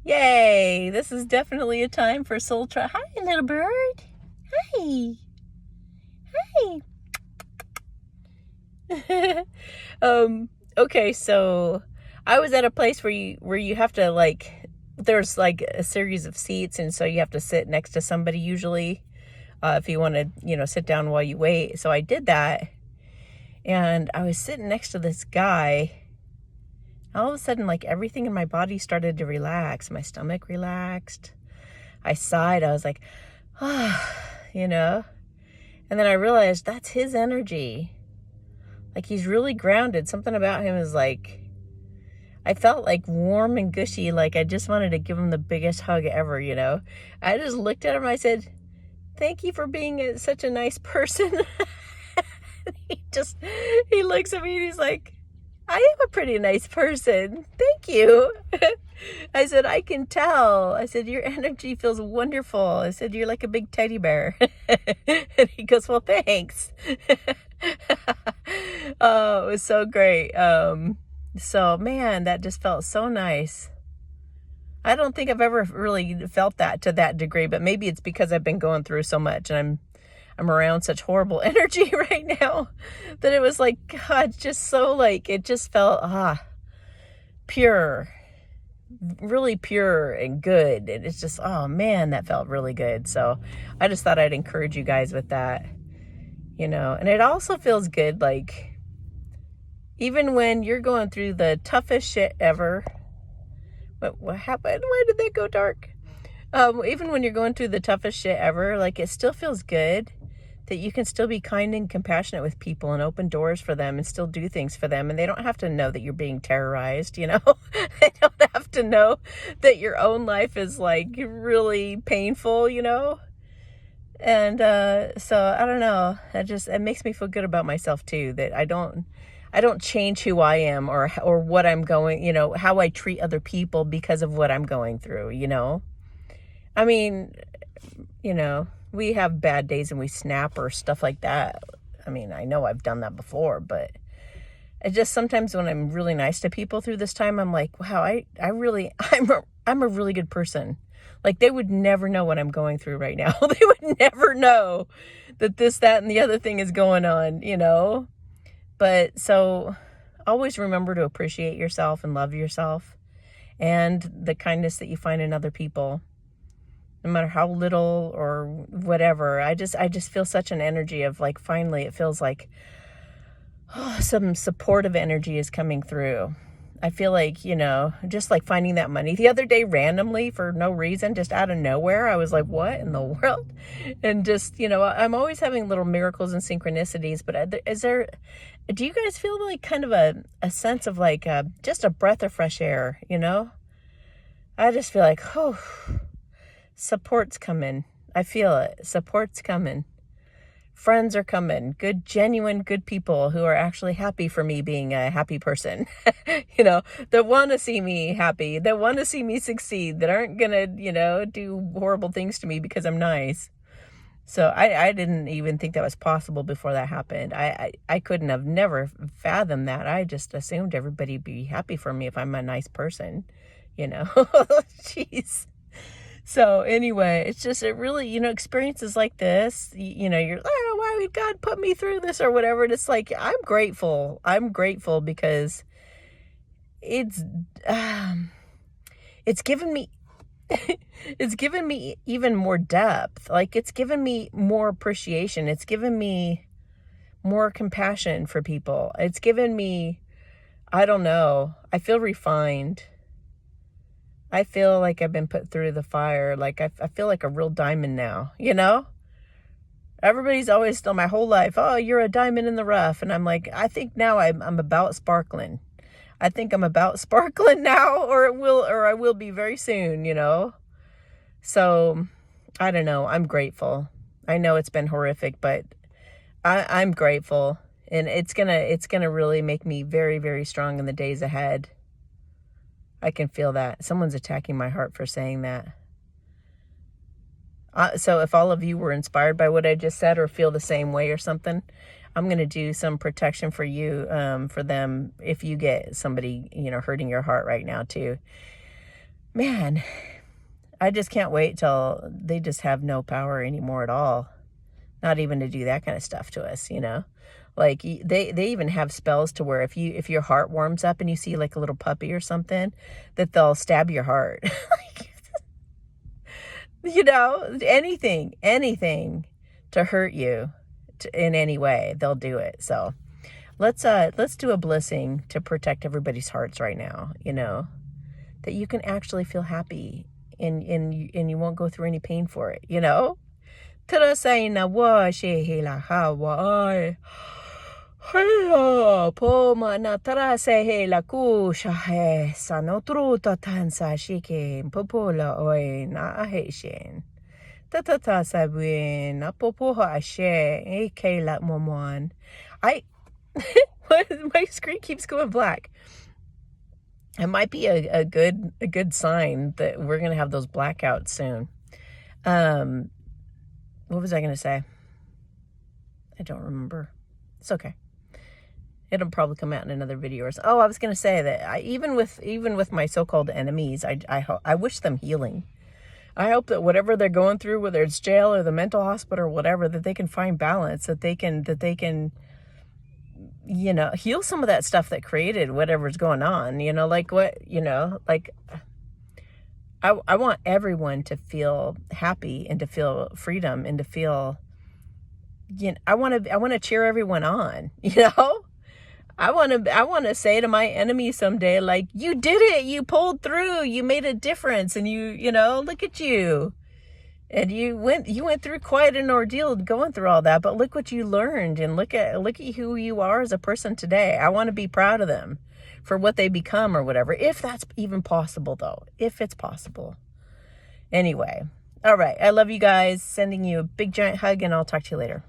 Yay! This is definitely a time for soul travel. Hi, little bird. Hi. Hi. Okay, so I was at a place where you have to there's like a series of seats, and so you have to sit next to somebody usually, if you want to, sit down while you wait. So I did that, and I was sitting next to this guy. All of a sudden, like, everything in my body started to relax. My stomach relaxed. I sighed. I was like, and then I realized that's his energy. Like, he's really grounded. Something about him is like, I felt like warm and gushy. Like, I just wanted to give him the biggest hug ever, I just looked at him. I said, thank you for being such a nice person. He looks at me and he's like, I am a pretty nice person. Thank you. I said, I can tell. I said, your energy feels wonderful. I said, you're like a big teddy bear. And he goes, well, thanks. Oh, it was so great. So, man, that just felt so nice. I don't think I've ever really felt that to that degree, but maybe it's because I've been going through so much and I'm around such horrible energy right now that it was like, God, just so like, it just felt, pure, really pure and good. And it's just, oh man, that felt really good. So I just thought I'd encourage you guys with that, and it also feels good. Like, even when you're going through the toughest shit ever, what happened? Why did that go dark? Even when you're going through the toughest shit ever, like, it still feels good that you can still be kind and compassionate with people and open doors for them and still do things for them. And they don't have to know that you're being terrorized, They don't have to know that your own life is like really painful, And so I don't know. It makes me feel good about myself too, that I don't change who I am or what I'm going, how I treat other people because of what I'm going through, I mean, we have bad days and we snap or stuff like that. I mean, I know I've done that before, but it just sometimes when I'm really nice to people through this time, I'm like, wow, I'm a really good person. Like, they would never know what I'm going through right now. They would never know that this, that, and the other thing is going on, But so always remember to appreciate yourself and love yourself and the kindness that you find in other people. No matter how little or whatever, I just feel such an energy of like, finally, it feels like some supportive energy is coming through. I feel like, just like finding that money the other day randomly for no reason, just out of nowhere. I was like, what in the world? And just, I'm always having little miracles and synchronicities, but do you guys feel like kind of a sense of like just a breath of fresh air, I just feel like, support's coming. I feel it. Support's coming. Friends are coming. Good, genuine, good people who are actually happy for me being a happy person. That want to see me happy, that want to see me succeed, that aren't going to, do horrible things to me because I'm nice. So I didn't even think that was possible before that happened. I couldn't have never fathomed that. I just assumed everybody'd be happy for me if I'm a nice person, Jeez. So anyway, it's just, it really, experiences like this, you're, why would God put me through this or whatever. And it's like, I'm grateful. I'm grateful because it's given me, it's given me even more depth. Like, it's given me more appreciation. It's given me more compassion for people. It's given me, I don't know, I feel refined. I feel like I've been put through the fire. Like, I feel like a real diamond now, Everybody's always still my whole life, oh, you're a diamond in the rough. And I'm like, I think now I'm about sparkling. I think I'm about sparkling now, or I will be very soon, So, I don't know. I'm grateful. I know it's been horrific, but I'm grateful. And it's gonna really make me very, very strong in the days ahead. I can feel that. Someone's attacking my heart for saying that. So if all of you were inspired by what I just said or feel the same way or something, I'm going to do some protection for you, for them, if you get somebody, hurting your heart right now too. man, I just can't wait till they just have no power anymore at all. Not even to do that kind of stuff to us, you know? Like they even have spells to where if your heart warms up and you see like a little puppy or something, that they'll stab your heart. Like, you know, anything to hurt you in any way, they'll do it. So let's do a blessing to protect everybody's hearts right now, you know, that you can actually feel happy and you won't go through any pain for it, you know? Tarasaina wa shehila hawa hello poma na tarasehela ku shahe sanotruta tansa shike popola oi na aheshin tatata sabwin na popoha ashe ekela momon. My screen keeps going black. It might be a good sign that we're gonna have those blackouts soon. What was I going to say? I don't remember. It's okay. It'll probably come out in another video or so. Oh, I was going to say that even with my so-called enemies, I wish them healing. I hope that whatever they're going through, whether it's jail or the mental hospital or whatever, that they can find balance, that they can, you know, heal some of that stuff that created whatever's going on, you know, like what, you know, like I want everyone to feel happy and to feel freedom and to feel, you know, I want to cheer everyone on, you know. I want to say to my enemy someday, like, you did it, you pulled through, you made a difference, and you know, look at you, and you went through quite an ordeal going through all that, but look what you learned, and look at who you are as a person today. I want to be proud of them for what they become or whatever, if that's even possible, though, if it's possible. Anyway, all right, I love you guys, sending you a big giant hug, and I'll talk to you later.